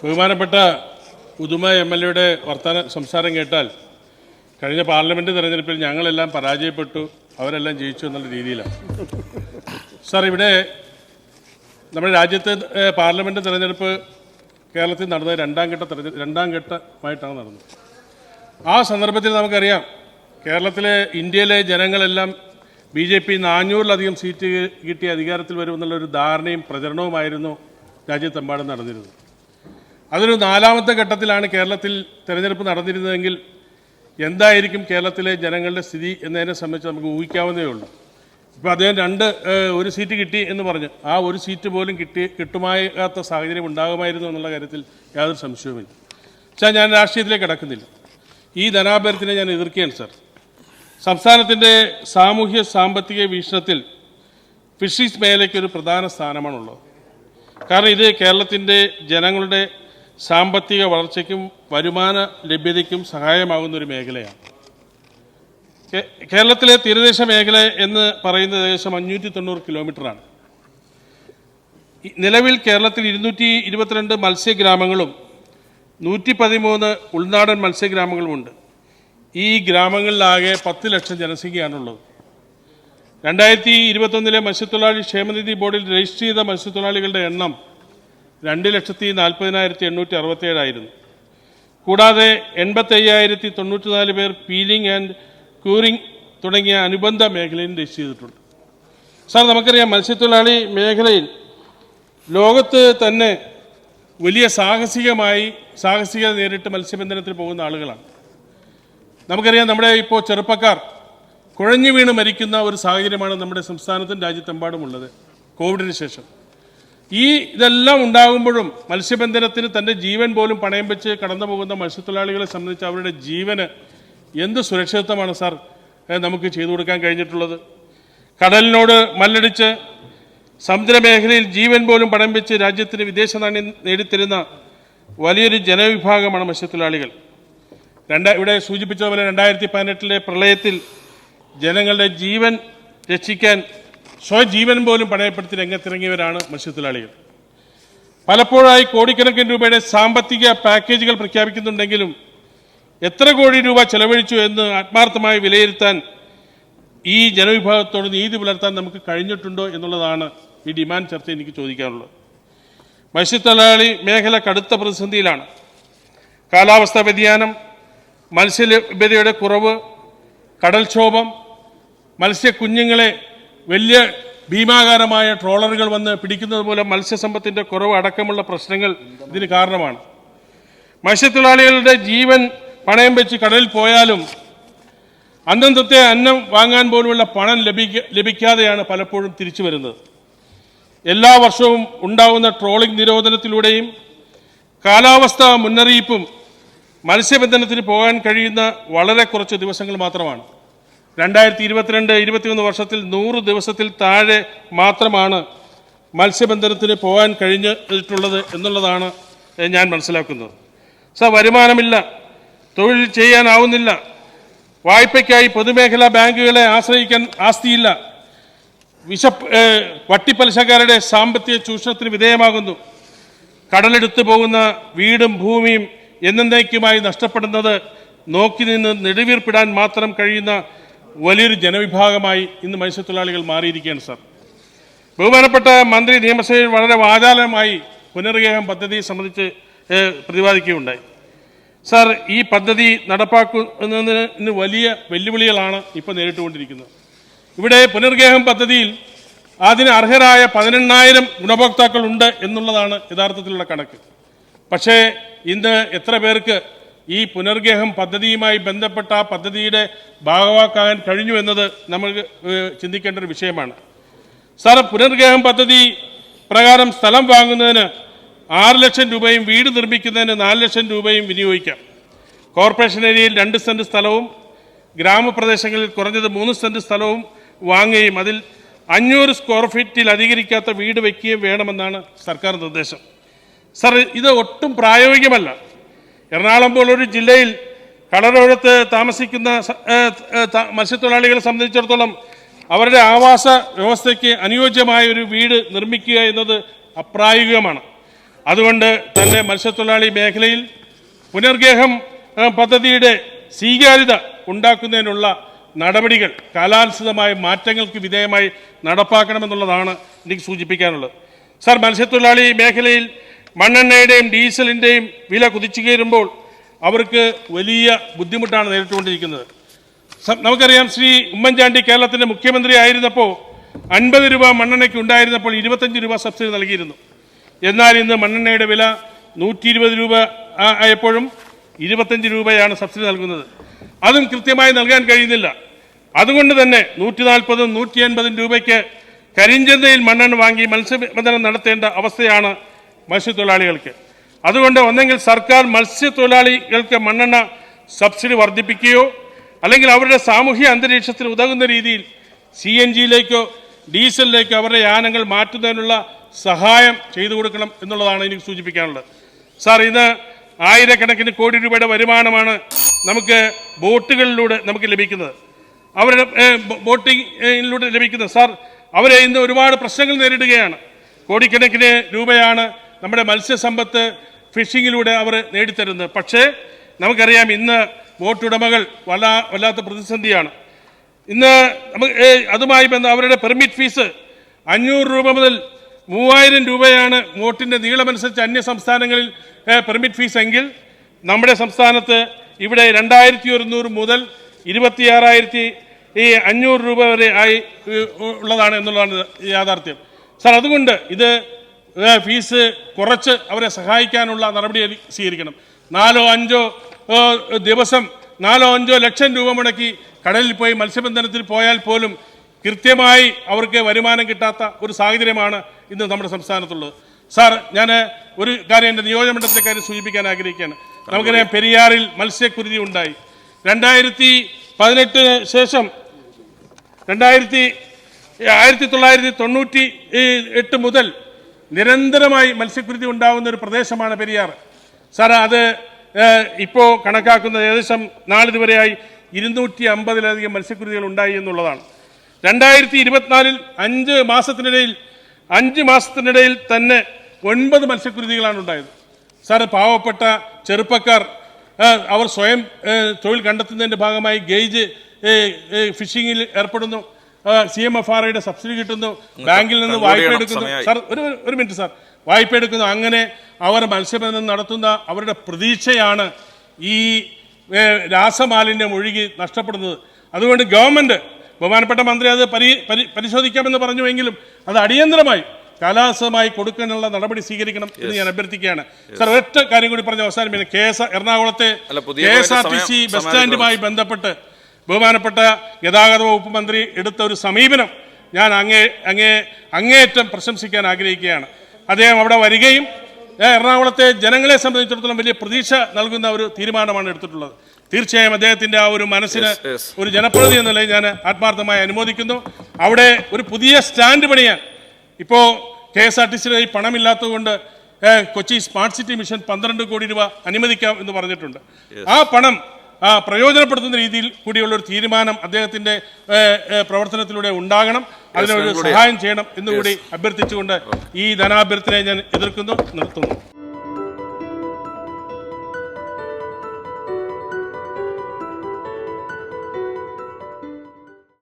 ബഹുമാനപ്പെട്ട ഉദുമ MLA സംസാരം കേട്ടാൽ കഴിഞ്ഞ പാർലമെന്റ് തെരഞ്ഞെടുപ്പിൽ ഞങ്ങളെല്ലാം പരാജയപ്പെട്ടു, അവരെല്ലാം ജയിച്ചു എന്നുള്ള രീതിയിലാണ്. സാർ, ഇവിടെ നമ്മുടെ രാജ്യത്തെ പാർലമെന്റ് തെരഞ്ഞെടുപ്പ് കേരളത്തിൽ നടന്നത് രണ്ടാം ഘട്ടമായിട്ടാണ് നടന്നത്. ആ സന്ദർഭത്തിൽ നമുക്കറിയാം, ഇന്ത്യയിലെ ജനങ്ങളെല്ലാം BJP 400-ലധികം സീറ്റ് കിട്ടി അധികാരത്തിൽ വരുമെന്നുള്ളൊരു ധാരണയും പ്രചരണവുമായിരുന്നു രാജ്യത്തെമ്പാടും നടന്നിരുന്നത്. അതൊരു 4ാമത്തെ ഘട്ടത്തിലാണ് കേരളത്തിൽ തെരഞ്ഞെടുപ്പ് നടന്നിരുന്നതെങ്കിൽ എന്തായിരിക്കും കേരളത്തിലെ ജനങ്ങളുടെ സ്ഥിതി എന്നതിനെ സംബന്ധിച്ച് നമുക്ക് ഊഹിക്കാവുന്നതേ ഉള്ളൂ. ഇപ്പോൾ അദ്ദേഹം ഒരു സീറ്റ് കിട്ടി എന്ന് പറഞ്ഞു, ആ ഒരു സീറ്റ് പോലും കിട്ടുമാകാത്ത സാഹചര്യം ഉണ്ടാകുമായിരുന്നു എന്നുള്ള കാര്യത്തിൽ യാതൊരു സംശയവുമില്ല. ഞാൻ രാഷ്ട്രീയത്തിലേക്ക് കടക്കുന്നില്ല. ഈ ധനാഭ്യർത്ഥനയെ ഞാൻ എതിർക്കുകയാണ് സാർ. സംസ്ഥാനത്തിൻ്റെ സാമൂഹ്യ സാമ്പത്തിക വീക്ഷണത്തിൽ ഫിഷറീസ് മേഖലയ്ക്ക് ഒരു പ്രധാന സ്ഥാനമാണുള്ളത്. കാരണം ഇത് കേരളത്തിൻ്റെ ജനങ്ങളുടെ സാമ്പത്തിക വളർച്ചയ്ക്കും വരുമാന ലഭ്യതയ്ക്കും സഹായമാകുന്ന ഒരു മേഖലയാണ്. കേരളത്തിലെ തീരദേശ മേഖല എന്ന് പറയുന്നത് ഏകദേശം 590 കിലോമീറ്ററാണ്. നിലവിൽ കേരളത്തിൽ 222 മത്സ്യഗ്രാമങ്ങളും 113 ഉൾനാടൻ മത്സ്യഗ്രാമങ്ങളുമുണ്ട്. ഈ ഗ്രാമങ്ങളിലാകെ 10 ലക്ഷം ജനസംഖ്യയാണുള്ളത്. 2021 മത്സ്യത്തൊഴിലാളി ക്ഷേമനിധി ബോർഡിൽ രജിസ്റ്റർ ചെയ്ത മത്സ്യത്തൊഴിലാളികളുടെ എണ്ണം 2,40,867 ആയിരുന്നു. കൂടാതെ 85,094 പേർ പീലിംഗ് ആൻഡ് ക്യൂറിംഗ് തുടങ്ങിയ അനുബന്ധ മേഖലയിൽ രജിസ്റ്റർ ചെയ്തിട്ടുണ്ട്. സാർ, നമുക്കറിയാം, മത്സ്യത്തൊഴിലാളി മേഖലയിൽ ലോകത്ത് തന്നെ വലിയ സാഹസികത നേരിട്ട് മത്സ്യബന്ധനത്തിൽ പോകുന്ന ആളുകളാണ്. നമുക്കറിയാം, നമ്മുടെ ഇപ്പോൾ ചെറുപ്പക്കാർ കുഴഞ്ഞു വീണ് മരിക്കുന്ന ഒരു സാഹചര്യമാണ് നമ്മുടെ സംസ്ഥാനത്തും രാജ്യത്തെമ്പാടുമുള്ളത് കോവിഡിന് ശേഷം. ഇതെല്ലാം ഉണ്ടാകുമ്പോഴും മത്സ്യബന്ധനത്തിന് തൻ്റെ ജീവൻ പോലും പണയം വെച്ച് കടന്നു പോകുന്ന മത്സ്യത്തൊഴിലാളികളെ സംബന്ധിച്ച് അവരുടെ ജീവന് എന്ത് സുരക്ഷിതത്വമാണ് സാർ നമുക്ക് ചെയ്തു കൊടുക്കാൻ കഴിഞ്ഞിട്ടുള്ളത്? കടലിനോട് മല്ലടിച്ച് സമുദ്രമേഖലയിൽ ജീവൻ പോലും പണയം വെച്ച് രാജ്യത്തിന് വിദേശ നാണ്യം നേടിത്തരുന്ന വലിയൊരു ജനവിഭാഗമാണ് മത്സ്യത്തൊഴിലാളികൾ. ഇവിടെ സൂചിപ്പിച്ചതുപോലെ 2018 പ്രളയത്തിൽ ജനങ്ങളുടെ ജീവൻ രക്ഷിക്കാൻ സ്വയം ജീവൻ പോലും പണയപ്പെടുത്തി രംഗത്തിറങ്ങിയവരാണ് മത്സ്യത്തൊഴിലാളികൾ. പലപ്പോഴായി കോടിക്കണക്കിന് രൂപയുടെ സാമ്പത്തിക പാക്കേജുകൾ പ്രഖ്യാപിക്കുന്നുണ്ടെങ്കിലും എത്ര കോടി രൂപ ചെലവഴിച്ചു എന്ന് ആത്മാർത്ഥമായി വിലയിരുത്താൻ ഈ ജനവിഭാഗത്തോട് നീതി പുലർത്താൻ നമുക്ക് കഴിഞ്ഞിട്ടുണ്ടോ എന്നുള്ളതാണ് ഈ ഡിമാൻഡ് ചർച്ച എനിക്ക് ചോദിക്കാനുള്ളത്. മത്സ്യത്തൊഴിലാളി മേഖല കടുത്ത പ്രതിസന്ധിയിലാണ്. കാലാവസ്ഥാ വ്യതിയാനം, മത്സ്യലഭ്യതയുടെ കുറവ്, കടൽക്ഷോഭം, മത്സ്യക്കുഞ്ഞുങ്ങളെ വലിയ ഭീമാകാരമായ ട്രോളറുകൾ വന്ന് പിടിക്കുന്നത് മൂലം മത്സ്യസമ്പത്തിൻ്റെ കുറവ് അടക്കമുള്ള പ്രശ്നങ്ങൾ ഇതിന് കാരണമാണ്. മത്സ്യത്തൊഴിലാളികളുടെ ജീവൻ പണയം വെച്ച് കടലിൽ പോയാലും അന്നത്തെ അന്നം വാങ്ങാൻ പോലുമുള്ള പണം ലഭിക്കാതെയാണ് പലപ്പോഴും തിരിച്ചു വരുന്നത്. എല്ലാ വർഷവും ഉണ്ടാകുന്ന ട്രോളിംഗ് നിരോധനത്തിലൂടെയും കാലാവസ്ഥാ മുന്നറിയിപ്പും മത്സ്യബന്ധനത്തിന് പോകാൻ കഴിയുന്ന വളരെ കുറച്ച് ദിവസങ്ങൾ മാത്രമാണ്. 2022-21 വർഷത്തിൽ 100 ദിവസത്തിൽ താഴെ മാത്രമാണ് മത്സ്യബന്ധനത്തിന് പോകാൻ കഴിഞ്ഞിട്ടുള്ളത് എന്നുള്ളതാണ് ഞാൻ മനസ്സിലാക്കുന്നത്. വരുമാനമില്ല, തൊഴിൽ ചെയ്യാനാവുന്നില്ല, വായ്പയ്ക്കായി പൊതുമേഖലാ ബാങ്കുകളെ ആശ്രയിക്കാൻ ആസ്തിയില്ല, വട്ടിപ്പലിശക്കാരുടെ സാമ്പത്തിക ചൂഷണത്തിന് വിധേയമാകുന്നു, കടലെടുത്തു പോകുന്ന വീടും ഭൂമിയും എന്നേക്കുമായി നഷ്ടപ്പെടുന്നത് നോക്കി നിന്ന് നെടുവീർപ്പിടാൻ മാത്രം കഴിയുന്ന വലിയൊരു ജനവിഭാഗമായി ഇന്ന് മത്സ്യത്തൊഴിലാളികൾ മാറിയിരിക്കുകയാണ് സാർ. ബഹുമാനപ്പെട്ട മന്ത്രി നിയമസഭയിൽ വളരെ വാചാലമായി പുനർഗേഹം പദ്ധതി സംബന്ധിച്ച് പ്രതിപാദിക്കുകയുണ്ടായി. സാർ, ഈ പദ്ധതി നടപ്പാക്കുന്നതിന് വലിയ വെല്ലുവിളികളാണ് ഇപ്പോൾ നേരിട്ടുകൊണ്ടിരിക്കുന്നത്. ഇവിടെ പുനർഗേഹം പദ്ധതിയിൽ അതിന് അർഹരായ 18,000 ഗുണഭോക്താക്കളുണ്ട് എന്നുള്ളതാണ് യഥാർത്ഥത്തിലുള്ള കണക്ക്. പക്ഷേ ഇന്ന് എത്ര പേർക്ക് ഈ പുനർഗേഹം പദ്ധതിയുമായി ബന്ധപ്പെട്ട ആ പദ്ധതിയുടെ ഭാഗമാക്കാൻ കഴിഞ്ഞു എന്നത് നമുക്ക് ചിന്തിക്കേണ്ട ഒരു വിഷയമാണ്. സാർ, പുനർഗേഹം പദ്ധതി പ്രകാരം സ്ഥലം വാങ്ങുന്നതിന് 6 ലക്ഷം രൂപയും വീട് നിർമ്മിക്കുന്നതിന് 4 ലക്ഷം രൂപയും വിനിയോഗിക്കാം. കോർപ്പറേഷൻ ഏരിയയിൽ 2 സെന്റ് സ്ഥലവും ഗ്രാമപ്രദേശങ്ങളിൽ കുറഞ്ഞത് 3 സെന്റ് സ്ഥലവും വാങ്ങുകയും അതിൽ 500 സ്ക്വയർ ഫീറ്റിൽ അധികരിക്കാത്ത വീട് വയ്ക്കുകയും വേണമെന്നാണ് സർക്കാർ നിർദ്ദേശം. സാർ, ഇത് ഒട്ടും പ്രായോഗികമല്ല. എറണാകുളം പോലൊരു ജില്ലയിൽ കടലോരത്ത് താമസിക്കുന്ന മത്സ്യത്തൊഴിലാളികളെ സംബന്ധിച്ചിടത്തോളം അവരുടെ ആവാസ വ്യവസ്ഥയ്ക്ക് അനുയോജ്യമായ ഒരു വീട് നിർമ്മിക്കുക എന്നത് അപ്രായോഗികമാണ്. അതുകൊണ്ട് തന്നെ മത്സ്യത്തൊഴിലാളി മേഖലയിൽ പുനർഗേഹം പദ്ധതിയുടെ സ്വീകാര്യത ഉണ്ടാക്കുന്നതിനുള്ള നടപടികൾ കാലാനുസൃതമായ മാറ്റങ്ങൾക്ക് വിധേയമായി നടപ്പാക്കണമെന്നുള്ളതാണ് എനിക്ക് സൂചിപ്പിക്കാനുള്ളത്. സർ, മത്സ്യത്തൊഴിലാളി മേഖലയിൽ മണ്ണെണ്ണയുടെയും ഡീസലിൻ്റെയും വില കുതിച്ചു കയറുമ്പോൾ അവർക്ക് വലിയ ബുദ്ധിമുട്ടാണ് നേരിട്ടുകൊണ്ടിരിക്കുന്നത്. നമുക്കറിയാം, ശ്രീ ഉമ്മൻചാണ്ടി കേരളത്തിൻ്റെ മുഖ്യമന്ത്രി ആയിരുന്നപ്പോൾ 50 രൂപ മണ്ണെണ്ണയ്ക്ക് ഉണ്ടായിരുന്നപ്പോൾ 25 രൂപ സബ്സിഡി നൽകിയിരുന്നു. എന്നാൽ ഇന്ന് മണ്ണെണ്ണയുടെ വില 120 രൂപ ആയപ്പോഴും 25 രൂപയാണ് സബ്സിഡി നൽകുന്നത്. അതും കൃത്യമായി നൽകാൻ കഴിയുന്നില്ല. അതുകൊണ്ട് തന്നെ 140 150 രൂപയ്ക്ക് കരിഞ്ചന്തയിൽ മണ്ണെണ്ണ വാങ്ങി മത്സ്യബന്ധനം നടത്തേണ്ട അവസ്ഥയാണ് മത്സ്യത്തൊഴിലാളികൾക്ക്. അതുകൊണ്ട് ഒന്നെങ്കിൽ സർക്കാർ മത്സ്യത്തൊഴിലാളികൾക്ക് മണ്ണെണ്ണ സബ്സിഡി വർദ്ധിപ്പിക്കുകയോ അല്ലെങ്കിൽ അവരുടെ സാമൂഹ്യ അന്തരീക്ഷത്തിന് ഉതകുന്ന രീതിയിൽ CNGയിലേക്കോ ഡീസലിലേക്കോ അവരുടെ യാനങ്ങൾ മാറ്റുന്നതിനുള്ള സഹായം ചെയ്തു കൊടുക്കണം എന്നുള്ളതാണ് എനിക്ക് സൂചിപ്പിക്കാനുള്ളത്. സാർ, ഇന്ന് ആയിരക്കണക്കിന് കോടി രൂപയുടെ വരുമാനമാണ് നമുക്ക് ബോട്ടുകളിലൂടെ നമുക്ക് ലഭിക്കുന്നത്, അവരുടെ ബോട്ടിങ്ങിലൂടെ ലഭിക്കുന്നത്. സാർ, അവരെ ഇന്ന് ഒരുപാട് പ്രശ്നങ്ങൾ നേരിടുകയാണ്. കോടിക്കണക്കിന് രൂപയാണ് നമ്മുടെ മത്സ്യസമ്പത്ത് ഫിഷിങ്ങിലൂടെ അവർ നേടിത്തരുന്നത്. പക്ഷേ നമുക്കറിയാം, ഇന്ന് ബോട്ടുടമകൾ വല്ലാത്ത പ്രതിസന്ധിയാണ്. ഇന്ന് നമുക്ക് അതുമായി അവരുടെ പെർമിറ്റ് ഫീസ് 500 രൂപ മുതൽ 3000 രൂപയാണ് ബോട്ടിൻ്റെ നീളമനുസരിച്ച് അന്യ സംസ്ഥാനങ്ങളിൽ പെർമിറ്റ് ഫീസ് എങ്കിൽ നമ്മുടെ സംസ്ഥാനത്ത് ഇവിടെ 2100 മുതൽ 26,500 രൂപ വരെ ആയി ഉള്ളതാണ് എന്നുള്ളതാണ് യാഥാർത്ഥ്യം. സാർ, അതുകൊണ്ട് ഇത് ഫീസ് കുറച്ച് അവരെ സഹായിക്കാനുള്ള നടപടി സ്വീകരിക്കണം. 4-5 ദിവസം 4-5 ലക്ഷം രൂപ മുടക്കി കടലിൽ പോയി മത്സ്യബന്ധനത്തിൽ പോയാൽ പോലും കൃത്യമായി അവർക്ക് വരുമാനം കിട്ടാത്ത ഒരു സാഹചര്യമാണ് ഇന്ന് നമ്മുടെ സംസ്ഥാനത്തുള്ളത്. സാർ, ഞാൻ ഒരു കാര്യം എൻ്റെ നിയോജകമണ്ഡലത്തെ കാര്യം സൂചിപ്പിക്കാൻ ആഗ്രഹിക്കുകയാണ്. നമുക്കറിയാം, പെരിയാറിൽ മത്സ്യക്കുരുതി ഉണ്ടായി. 2018 ശേഷം 1998 മുതൽ നിരന്തരമായി മത്സ്യക്കുരുതി ഉണ്ടാകുന്ന ഒരു പ്രദേശമാണ് പെരിയാർ. സാർ, അത് ഇപ്പോൾ കണക്കാക്കുന്നത് ഏകദേശം നാളിതുവരെയായി 250-ലധികം മത്സ്യക്കുരുതികൾ ഉണ്ടായി എന്നുള്ളതാണ്. 2024 5 മാസത്തിനിടയിൽ തന്നെ 9 മത്സ്യക്കുരുതികളാണ് ഉണ്ടായത്. സാർ, പാവപ്പെട്ട ചെറുപ്പക്കാർ അവർ സ്വയം തൊഴിൽ കണ്ടെത്തുന്നതിൻ്റെ ഭാഗമായി ഗേജ് ഫിഷിങ്ങിൽ ഏർപ്പെടുന്നു. CMFRIയുടെ സബ്സിഡി കിട്ടുന്നു, ബാങ്കിൽ നിന്ന് വായ്പ എടുക്കുന്നു. സാർ, ഒരു മിനിറ്റ് സാർ, വായ്പ എടുക്കുന്നു. അങ്ങനെ അവർ മത്സ്യബന്ധനം നടത്തുന്ന അവരുടെ പ്രതീക്ഷയാണ് ഈ രാസമാലിന്യം ഒഴുകി നഷ്ടപ്പെടുന്നത്. അതുകൊണ്ട് ഗവൺമെൻറ്, ബഹുമാനപ്പെട്ട മന്ത്രി അത് പരിശോധിക്കാമെന്ന് പറഞ്ഞുവെങ്കിലും അത് അടിയന്തരമായി കാലാവസ്ഥമായി കൊടുക്കാനുള്ള നടപടി സ്വീകരിക്കണം എന്ന് ഞാൻ അഭ്യർത്ഥിക്കുകയാണ്. സാർ, ഒറ്റ കാര്യം കൂടി പറഞ്ഞ് അവസാനിപ്പിക്കണം. എറണാകുളത്തെ KSRTC ബസ് സ്റ്റാൻഡുമായി ബന്ധപ്പെട്ട് ബഹുമാനപ്പെട്ട ഗതാഗത വകുപ്പ് മന്ത്രി എടുത്ത ഒരു സമീപനം ഞാൻ അങ്ങേയറ്റം പ്രശംസിക്കാൻ ആഗ്രഹിക്കുകയാണ്. അദ്ദേഹം അവിടെ വരികയും എറണാകുളത്തെ ജനങ്ങളെ സംബന്ധിച്ചിടത്തോളം വലിയ പ്രതീക്ഷ നൽകുന്ന ഒരു തീരുമാനമാണ് എടുത്തിട്ടുള്ളത്. തീർച്ചയായും അദ്ദേഹത്തിൻ്റെ ആ ഒരു മനസ്സിന് ഒരു ജനപ്രതിനിധി എന്ന നിലയിൽ ഞാൻ ആത്മാർത്ഥമായി അനുമോദിക്കുന്നു. അവിടെ ഒരു പുതിയ സ്റ്റാൻഡ് പണിയാൻ ഇപ്പോൾ KSRTCയുടെ ഈ പണമില്ലാത്തതുകൊണ്ട് കൊച്ചി സ്മാർട്ട് സിറ്റി മിഷൻ 12 കോടി രൂപ അനുവദിക്കാം എന്ന് പറഞ്ഞിട്ടുണ്ട്. ആ പണം പ്രയോജനപ്പെടുത്തുന്ന രീതിയിൽ കൂടിയുള്ള ഒരു തീരുമാനം അദ്ദേഹത്തിൻ്റെ പ്രവർത്തനത്തിലൂടെ ഉണ്ടാകണം. അതിനൊരു സഹായം ചെയ്യണം എന്നുകൂടി അഭ്യർത്ഥിച്ചുകൊണ്ട് ഈ ധനാഭ്യർത്ഥനയെ ഞാൻ നിർത്തുന്നു.